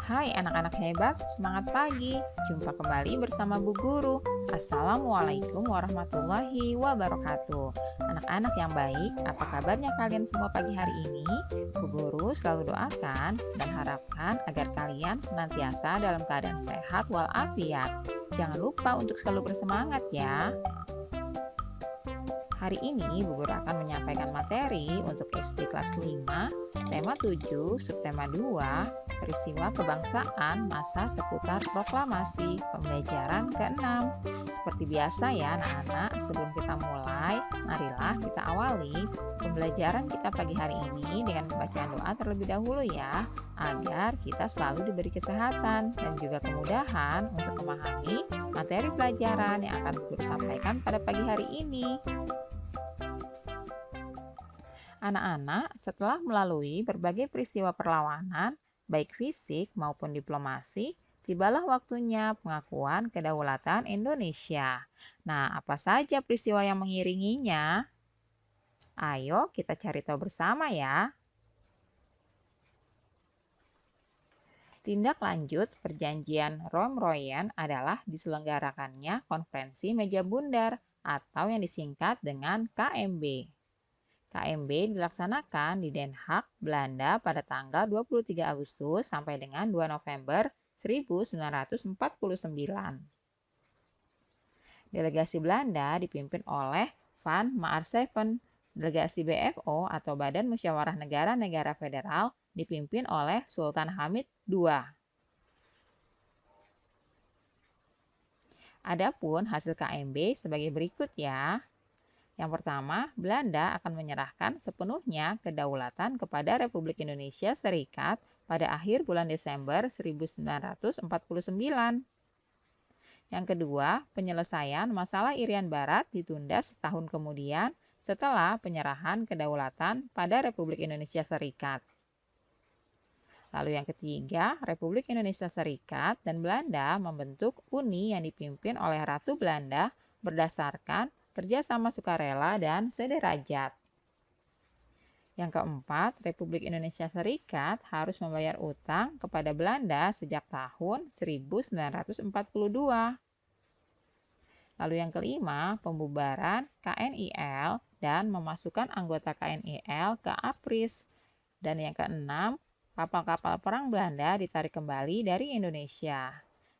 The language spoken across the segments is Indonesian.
Hai anak-anak hebat, semangat pagi. Jumpa kembali bersama Bu Guru. Assalamualaikum warahmatullahi wabarakatuh. Anak-anak yang baik, apa kabarnya kalian semua pagi hari ini? Bu Guru selalu doakan dan harapkan agar kalian senantiasa dalam keadaan sehat walafiat. Jangan lupa untuk selalu bersemangat ya. Hari ini Bu Guru akan menyampaikan materi untuk SD kelas 5, tema 7, subtema 2, peristiwa kebangsaan masa seputar proklamasi pembelajaran ke-6. Seperti biasa ya anak-anak, sebelum kita mulai, marilah kita awali pembelajaran kita pagi hari ini dengan pembacaan doa terlebih dahulu ya, agar kita selalu diberi kesehatan dan juga kemudahan untuk memahami materi pelajaran yang akan Bu Guru sampaikan pada pagi hari ini. Anak-anak, setelah melalui berbagai peristiwa perlawanan, baik fisik maupun diplomasi, tibalah waktunya pengakuan kedaulatan Indonesia. Nah, apa saja peristiwa yang mengiringinya? Ayo kita cari tahu bersama ya. Tindak lanjut perjanjian Romroyen adalah diselenggarakannya konferensi meja bundar atau yang disingkat dengan KMB. KMB dilaksanakan di Den Haag, Belanda pada tanggal 23 Agustus sampai dengan 2 November 1949. Delegasi Belanda dipimpin oleh Van Maarseveen. Delegasi BFO atau Badan Musyawarah Negara-Negara Federal dipimpin oleh Sultan Hamid II. Adapun hasil KMB sebagai berikut ya. Yang pertama, Belanda akan menyerahkan sepenuhnya kedaulatan kepada Republik Indonesia Serikat pada akhir bulan Desember 1949. Yang kedua, penyelesaian masalah Irian Barat ditunda setahun kemudian setelah penyerahan kedaulatan pada Republik Indonesia Serikat. Lalu yang ketiga, Republik Indonesia Serikat dan Belanda membentuk uni yang dipimpin oleh Ratu Belanda berdasarkan kerjasama sukarela dan sederajat. Yang keempat, Republik Indonesia Serikat harus membayar utang kepada Belanda sejak tahun 1942. Lalu yang kelima, pembubaran KNIL dan memasukkan anggota KNIL ke APRIS. Dan yang keenam, kapal-kapal perang Belanda ditarik kembali dari Indonesia.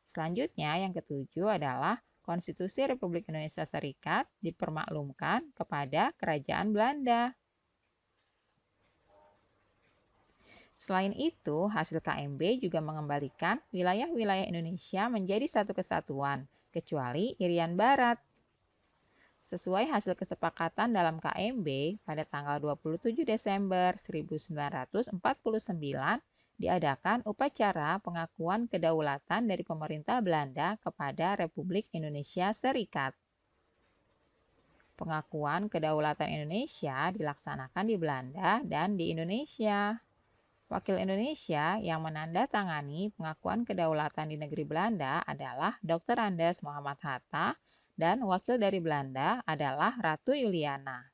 Selanjutnya, yang ketujuh adalah Konstitusi Republik Indonesia Serikat dipermaklumkan kepada Kerajaan Belanda. Selain itu, hasil KMB juga mengembalikan wilayah-wilayah Indonesia menjadi satu kesatuan, kecuali Irian Barat. Sesuai hasil kesepakatan dalam KMB, pada tanggal 27 Desember 1949, diadakan upacara pengakuan kedaulatan dari pemerintah Belanda kepada Republik Indonesia Serikat. Pengakuan kedaulatan Indonesia dilaksanakan di Belanda dan di Indonesia. Wakil Indonesia yang menandatangani pengakuan kedaulatan di negeri Belanda adalah Dr. Andes Muhammad Hatta dan wakil dari Belanda adalah Ratu Juliana.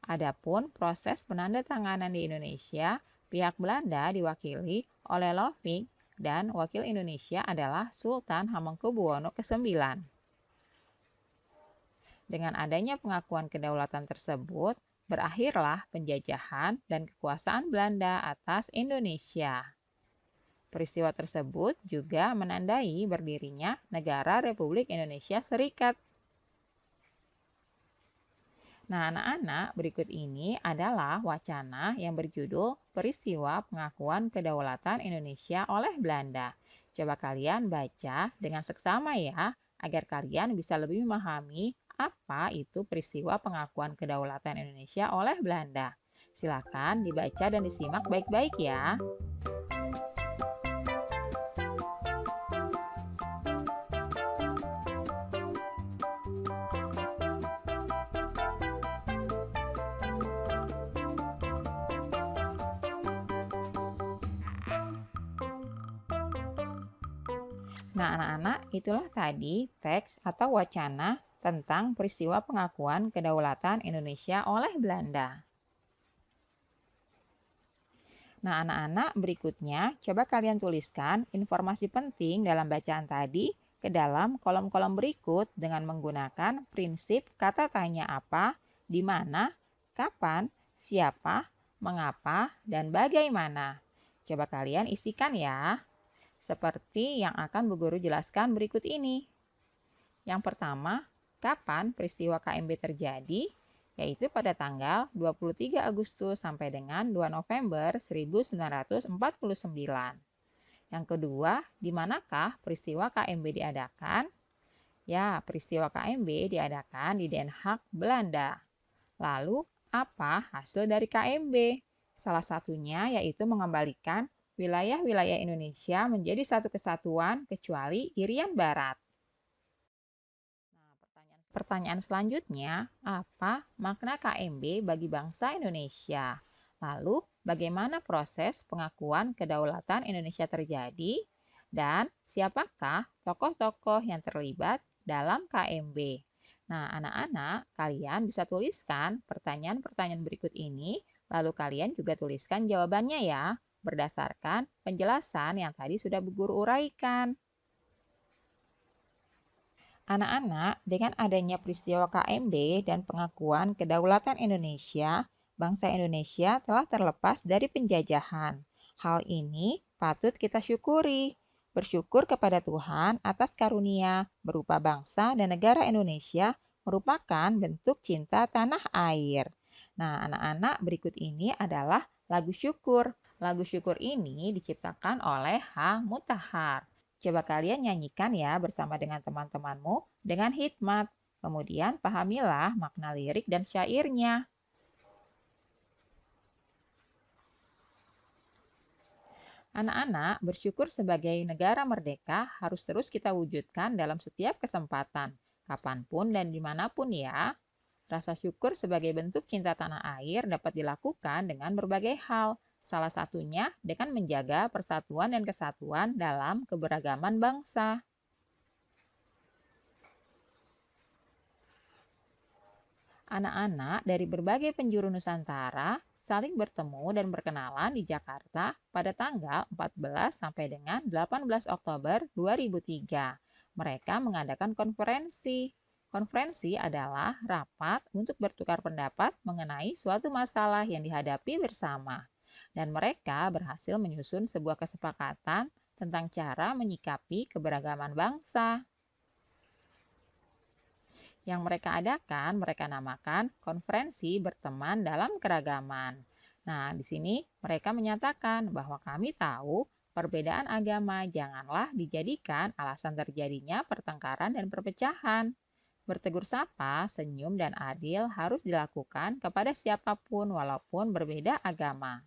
Adapun proses penandatanganan di Indonesia, pihak Belanda diwakili oleh Lovig dan wakil Indonesia adalah Sultan Hamengkubuwono ke-9. Dengan adanya pengakuan kedaulatan tersebut, berakhirlah penjajahan dan kekuasaan Belanda atas Indonesia. Peristiwa tersebut juga menandai berdirinya Negara Republik Indonesia Serikat. Nah, anak-anak, berikut ini adalah wacana yang berjudul Peristiwa Pengakuan Kedaulatan Indonesia oleh Belanda. Coba kalian baca dengan seksama ya, agar kalian bisa lebih memahami apa itu peristiwa pengakuan kedaulatan Indonesia oleh Belanda. Silakan dibaca dan disimak baik-baik ya. Nah, anak-anak, itulah tadi teks atau wacana tentang peristiwa pengakuan kedaulatan Indonesia oleh Belanda. Nah, anak-anak, berikutnya coba kalian tuliskan informasi penting dalam bacaan tadi ke dalam kolom-kolom berikut dengan menggunakan prinsip kata tanya apa, di mana, kapan, siapa, mengapa, dan bagaimana. Coba kalian isikan ya, seperti yang akan Bu Guru jelaskan berikut ini. Yang pertama, kapan peristiwa KMB terjadi? Yaitu pada tanggal 23 Agustus sampai dengan 2 November 1949. Yang kedua, di manakah peristiwa KMB diadakan? Ya, peristiwa KMB diadakan di Den Haag, Belanda. Lalu, apa hasil dari KMB? Salah satunya yaitu mengembalikan wilayah-wilayah Indonesia menjadi satu kesatuan kecuali Irian Barat. Pertanyaan selanjutnya, apa makna KMB bagi bangsa Indonesia? Lalu, bagaimana proses pengakuan kedaulatan Indonesia terjadi? Dan siapakah tokoh-tokoh yang terlibat dalam KMB? Nah, anak-anak, kalian bisa tuliskan pertanyaan-pertanyaan berikut ini, lalu kalian juga tuliskan jawabannya ya, berdasarkan penjelasan yang tadi sudah Bu Guru uraikan. Anak-anak, dengan adanya peristiwa KMB dan pengakuan kedaulatan Indonesia, bangsa Indonesia telah terlepas dari penjajahan. Hal ini patut kita syukuri. Bersyukur kepada Tuhan atas karunia berupa bangsa dan negara Indonesia merupakan bentuk cinta tanah air. Nah, anak-anak, berikut ini adalah lagu syukur. Lagu syukur ini diciptakan oleh H. Mutahar. Coba kalian nyanyikan ya bersama dengan teman-temanmu dengan hikmat. Kemudian pahamilah makna lirik dan syairnya. Anak-anak, bersyukur sebagai negara merdeka harus terus kita wujudkan dalam setiap kesempatan, kapanpun dan dimanapun ya. Rasa syukur sebagai bentuk cinta tanah air dapat dilakukan dengan berbagai hal. Salah satunya dengan menjaga persatuan dan kesatuan dalam keberagaman bangsa. Anak-anak dari berbagai penjuru Nusantara saling bertemu dan berkenalan di Jakarta pada tanggal 14 sampai dengan 18 Oktober 2003. Mereka mengadakan konferensi. Konferensi adalah rapat untuk bertukar pendapat mengenai suatu masalah yang dihadapi bersama. Dan mereka berhasil menyusun sebuah kesepakatan tentang cara menyikapi keberagaman bangsa. Yang mereka adakan, mereka namakan konferensi berteman dalam keragaman. Nah, di sini mereka menyatakan bahwa kami tahu perbedaan agama janganlah dijadikan alasan terjadinya pertengkaran dan perpecahan. Bertegur sapa, senyum, dan adil harus dilakukan kepada siapapun walaupun berbeda agama.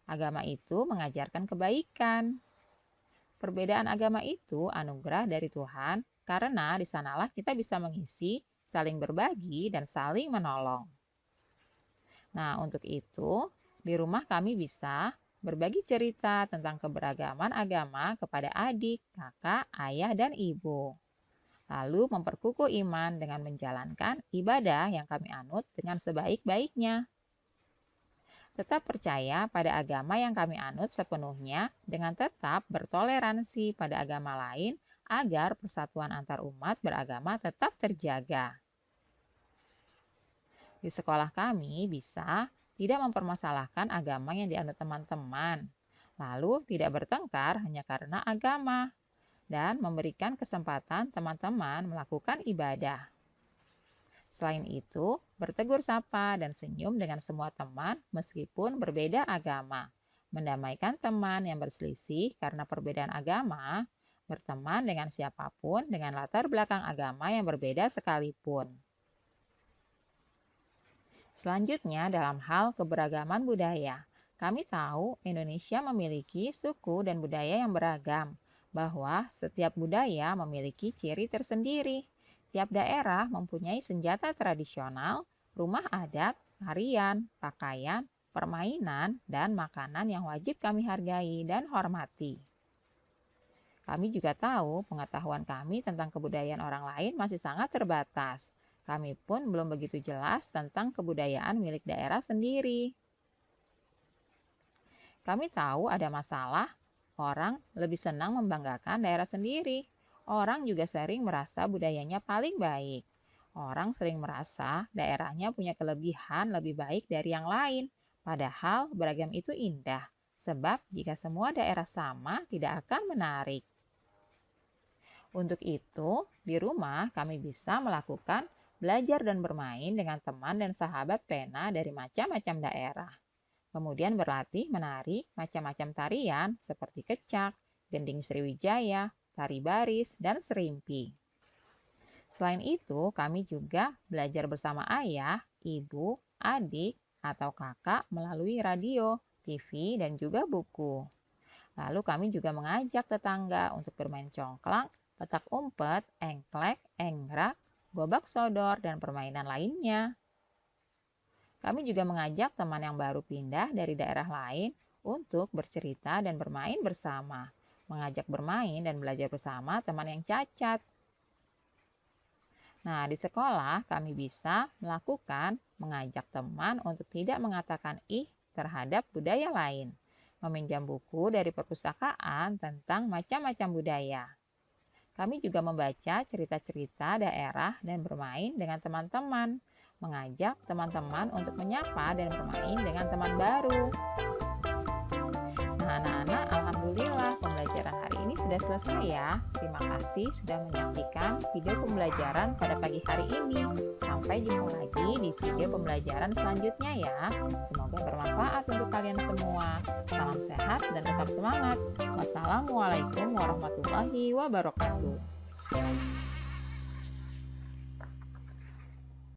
Agama itu mengajarkan kebaikan. Perbedaan agama itu anugerah dari Tuhan karena di sanalah kita bisa mengisi, saling berbagi, dan saling menolong. Nah, untuk itu, di rumah kami bisa berbagi cerita tentang keberagaman agama kepada adik, kakak, ayah, dan ibu. Lalu memperkukuh iman dengan menjalankan ibadah yang kami anut dengan sebaik-baiknya. Tetap percaya pada agama yang kami anut sepenuhnya dengan tetap bertoleransi pada agama lain agar persatuan antar umat beragama tetap terjaga. Di sekolah kami bisa tidak mempermasalahkan agama yang dianut teman-teman, lalu tidak bertengkar hanya karena agama, dan memberikan kesempatan teman-teman melakukan ibadah. Selain itu, bertegur sapa dan senyum dengan semua teman meskipun berbeda agama. Mendamaikan teman yang berselisih karena perbedaan agama, berteman dengan siapapun dengan latar belakang agama yang berbeda sekalipun. Selanjutnya, dalam hal keberagaman budaya, kami tahu Indonesia memiliki suku dan budaya yang beragam, bahwa setiap budaya memiliki ciri tersendiri. Tiap daerah mempunyai senjata tradisional, rumah adat, tarian, pakaian, permainan, dan makanan yang wajib kami hargai dan hormati. Kami juga tahu pengetahuan kami tentang kebudayaan orang lain masih sangat terbatas. Kami pun belum begitu jelas tentang kebudayaan milik daerah sendiri. Kami tahu ada masalah, orang lebih senang membanggakan daerah sendiri. Orang juga sering merasa budayanya paling baik. Orang sering merasa daerahnya punya kelebihan lebih baik dari yang lain. Padahal beragam itu indah, sebab jika semua daerah sama tidak akan menarik. Untuk itu, di rumah kami bisa melakukan belajar dan bermain dengan teman dan sahabat pena dari macam-macam daerah. Kemudian berlatih menari macam-macam tarian seperti kecak, gending Sriwijaya, tari baris, dan serimpi. Selain itu, kami juga belajar bersama ayah, ibu, adik, atau kakak melalui radio, TV, dan juga buku. Lalu kami juga mengajak tetangga untuk bermain congklang, petak umpet, engklek, enggrak, gobak sodor, dan permainan lainnya. Kami juga mengajak teman yang baru pindah dari daerah lain untuk bercerita dan bermain bersama. Mengajak bermain dan belajar bersama teman yang cacat. Nah, di sekolah kami bisa melakukan mengajak teman untuk tidak mengatakan ih terhadap budaya lain. Meminjam buku dari perpustakaan tentang macam-macam budaya. Kami juga membaca cerita-cerita daerah dan bermain dengan teman-teman. Mengajak teman-teman untuk menyapa dan bermain dengan teman baru. Nah, anak-anak, alhamdulillah pembelajaran hari ini sudah selesai ya. Terima kasih sudah menyaksikan video pembelajaran pada pagi hari ini. Sampai jumpa lagi di video pembelajaran selanjutnya ya. Semoga bermanfaat untuk kalian semua. Salam sehat dan tetap semangat. Wassalamualaikum warahmatullahi wabarakatuh.